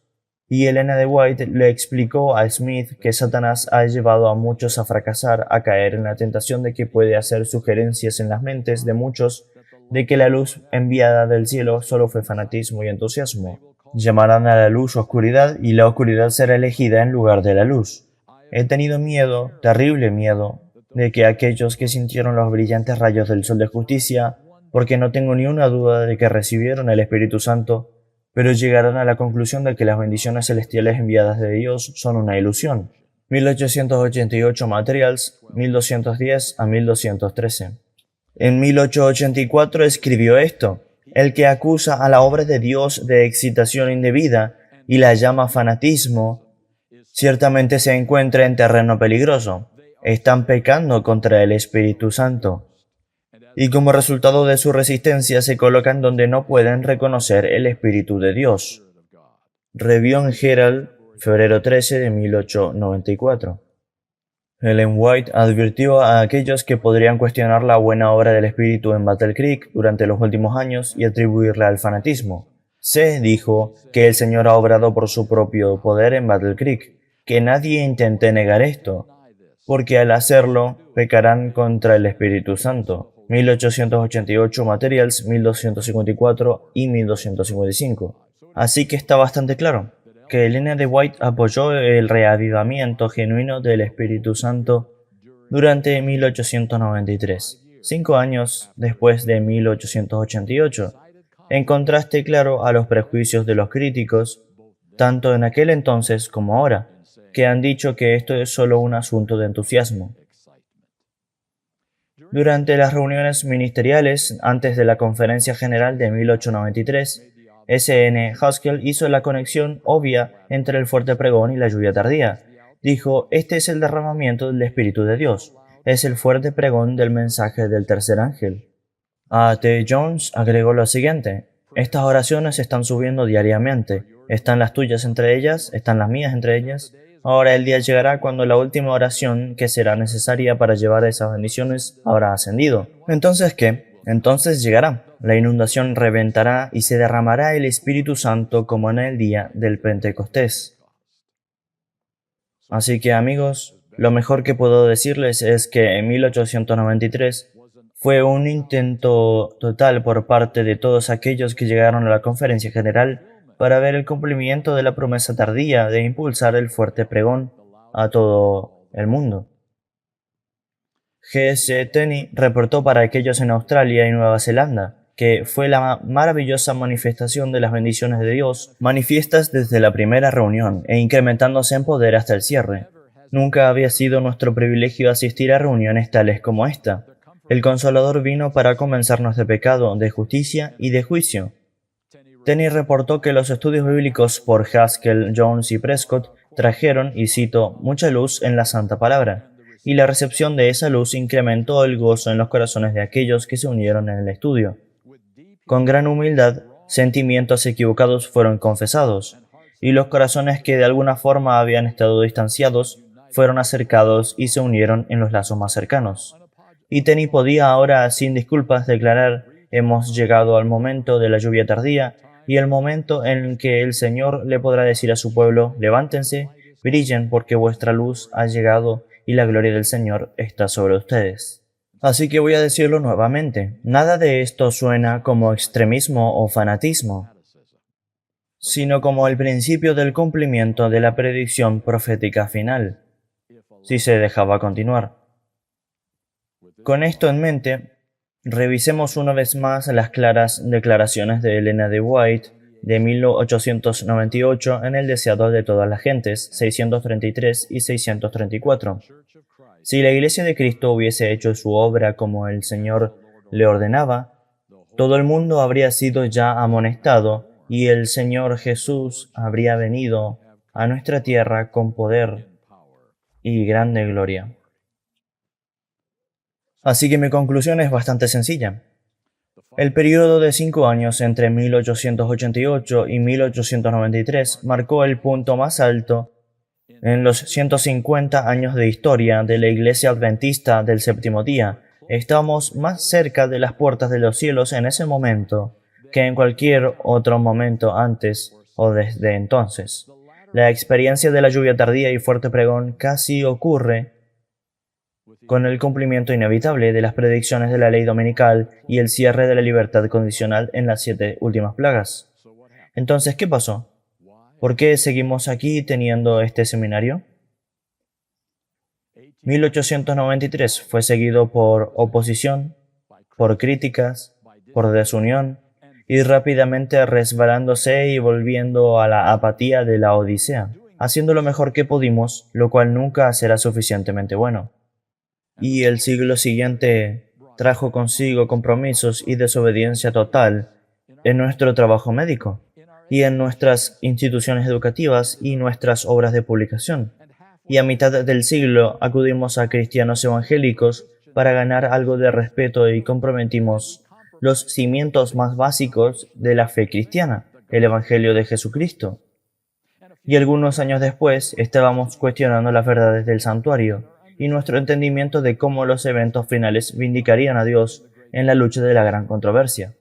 Y Elena de White le explicó a Smith que Satanás ha llevado a muchos a fracasar, a caer en la tentación de que puede hacer sugerencias en las mentes de muchos de que la luz enviada del cielo solo fue fanatismo y entusiasmo. Llamarán a la luz oscuridad y la oscuridad será elegida en lugar de la luz. He tenido miedo, terrible miedo, de que aquellos que sintieron los brillantes rayos del sol de justicia, porque no tengo ni una duda de que recibieron el Espíritu Santo, pero llegarán a la conclusión de que las bendiciones celestiales enviadas de Dios son una ilusión. 1888 Materials, 1210 a 1213. En 1884 escribió esto: el que acusa a la obra de Dios de excitación indebida y la llama fanatismo, ciertamente se encuentra en terreno peligroso. Están pecando contra el Espíritu Santo. y como resultado de su resistencia se colocan donde no pueden reconocer el Espíritu de Dios. Review en Herald, febrero 13 de 1894. Ellen White advirtió a aquellos que podrían cuestionar la buena obra del Espíritu en Battle Creek durante los últimos años y atribuirla al fanatismo. Se dijo que el Señor ha obrado por su propio poder en Battle Creek, que nadie intente negar esto, porque al hacerlo pecarán contra el Espíritu Santo. 1888 Materials 1254 y 1255. Así que está bastante claro que Elena de White apoyó el reavivamiento genuino del Espíritu Santo durante 1893, 5 años después de 1888, en contraste claro a los prejuicios de los críticos, tanto en aquel entonces como ahora, que han dicho que esto es solo un asunto de entusiasmo. Durante las reuniones ministeriales antes de la Conferencia General de 1893, S.N. Haskell hizo la conexión obvia entre el fuerte pregón y la lluvia tardía. Dijo, este es el derramamiento del Espíritu de Dios, es el fuerte pregón del mensaje del tercer ángel. A. T. Jones agregó lo siguiente, estas oraciones están subiendo diariamente, están las tuyas entre ellas, están las mías entre ellas. Ahora el día llegará cuando la última oración que será necesaria para llevar esas bendiciones habrá ascendido. ¿Entonces qué? Entonces llegará. La inundación reventará y se derramará el Espíritu Santo como en el día del Pentecostés. Así que amigos, lo mejor que puedo decirles es que en 1893 fue un intento total por parte de todos aquellos que llegaron a la Conferencia General para ver el cumplimiento de la promesa tardía de impulsar el fuerte pregón a todo el mundo. G.S. Tenney reportó para aquellos en Australia y Nueva Zelanda que fue la maravillosa manifestación de las bendiciones de Dios, manifiestas desde la primera reunión e incrementándose en poder hasta el cierre. Nunca había sido nuestro privilegio asistir a reuniones tales como esta. El Consolador vino para convencernos de pecado, de justicia y de juicio. Tenney reportó que los estudios bíblicos por Haskell, Jones y Prescott trajeron, y cito, mucha luz en la Santa Palabra, y la recepción de esa luz incrementó el gozo en los corazones de aquellos que se unieron en el estudio. Con gran humildad, sentimientos equivocados fueron confesados, y los corazones que de alguna forma habían estado distanciados fueron acercados y se unieron en los lazos más cercanos. Y Tenney podía ahora, sin disculpas, declarar, hemos llegado al momento de la lluvia tardía y el momento en que el Señor le podrá decir a su pueblo, levántense, brillen porque vuestra luz ha llegado y la gloria del Señor está sobre ustedes. Así que voy a decirlo nuevamente, nada de esto suena como extremismo o fanatismo, sino como el principio del cumplimiento de la predicción profética final, si se dejaba continuar. Con esto en mente, revisemos una vez más las claras declaraciones de Elena de White de 1898 en El deseado de todas las gentes, 633 y 634. Si la Iglesia de Cristo hubiese hecho su obra como el Señor le ordenaba, todo el mundo habría sido ya amonestado y el Señor Jesús habría venido a nuestra tierra con poder y grande gloria. Así que mi conclusión es bastante sencilla. El periodo de 5 años entre 1888 y 1893 marcó el punto más alto en los 150 años de historia de la Iglesia Adventista del Séptimo Día. Estamos más cerca de las puertas de los cielos en ese momento que en cualquier otro momento antes o desde entonces. La experiencia de la lluvia tardía y fuerte pregón casi ocurre con el cumplimiento inevitable de las predicciones de la ley dominical y el cierre de la libertad condicional en las 7 últimas plagas. Entonces, ¿qué pasó? ¿Por qué seguimos aquí teniendo este seminario? 1893 fue seguido por oposición, por críticas, por desunión, y rápidamente resbalándose y volviendo a la apatía de la Odisea, haciendo lo mejor que pudimos, lo cual nunca será suficientemente bueno. Y el siglo siguiente trajo consigo compromisos y desobediencia total en nuestro trabajo médico, y en nuestras instituciones educativas y nuestras obras de publicación. Y a mitad del siglo acudimos a cristianos evangélicos para ganar algo de respeto y comprometimos los cimientos más básicos de la fe cristiana, el Evangelio de Jesucristo. Y algunos años después estábamos cuestionando las verdades del santuario y nuestro entendimiento de cómo los eventos finales vindicarían a Dios en la lucha de la gran controversia.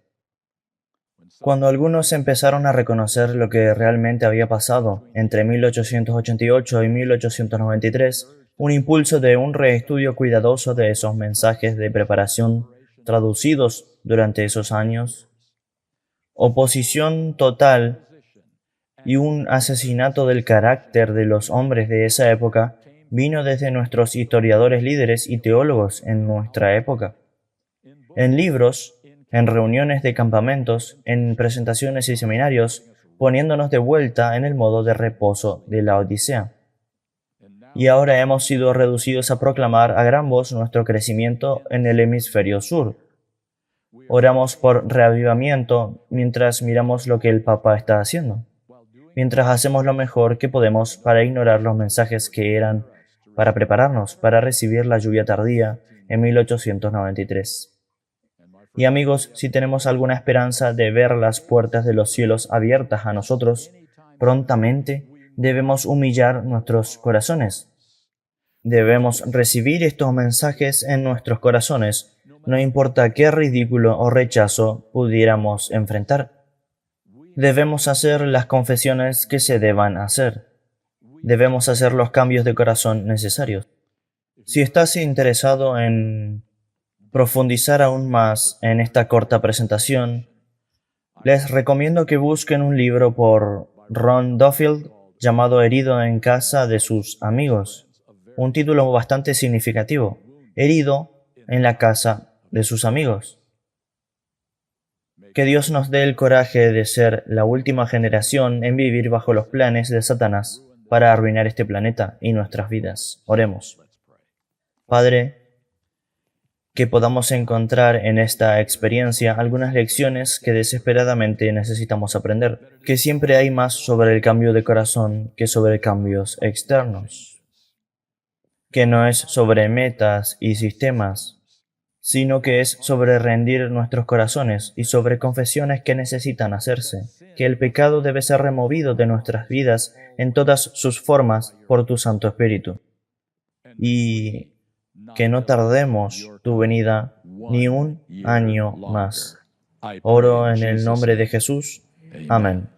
Cuando algunos empezaron a reconocer lo que realmente había pasado entre 1888 y 1893, un impulso de un reestudio cuidadoso de esos mensajes de preparación traducidos durante esos años, oposición total y un asesinato del carácter de los hombres de esa época vino desde nuestros historiadores líderes y teólogos en nuestra época. En libros, en reuniones de campamentos, en presentaciones y seminarios, poniéndonos de vuelta en el modo de reposo de la Odisea. Y ahora hemos sido reducidos a proclamar a gran voz nuestro crecimiento en el hemisferio sur. Oramos por reavivamiento mientras miramos lo que el Papa está haciendo, mientras hacemos lo mejor que podemos para ignorar los mensajes que eran para prepararnos para recibir la lluvia tardía en 1893. Y amigos, si tenemos alguna esperanza de ver las puertas de los cielos abiertas a nosotros, prontamente debemos humillar nuestros corazones. Debemos recibir estos mensajes en nuestros corazones, no importa qué ridículo o rechazo pudiéramos enfrentar. Debemos hacer las confesiones que se deban hacer. Debemos hacer los cambios de corazón necesarios. Si estás interesado en profundizar aún más en esta corta presentación, les recomiendo que busquen un libro por Ron Duffield llamado Herido en casa de sus amigos. Un título bastante significativo. Herido en la casa de sus amigos. Que Dios nos dé el coraje de ser la última generación en vivir bajo los planes de Satanás para arruinar este planeta y nuestras vidas. Oremos. Padre, que podamos encontrar en esta experiencia algunas lecciones que desesperadamente necesitamos aprender, que siempre hay más sobre el cambio de corazón que sobre cambios externos, que no es sobre metas y sistemas, sino que es sobre rendir nuestros corazones y sobre confesiones que necesitan hacerse, que el pecado debe ser removido de nuestras vidas en todas sus formas por tu Santo Espíritu, y que no tardemos tu venida ni un año más. Oro en el nombre de Jesús. Amén.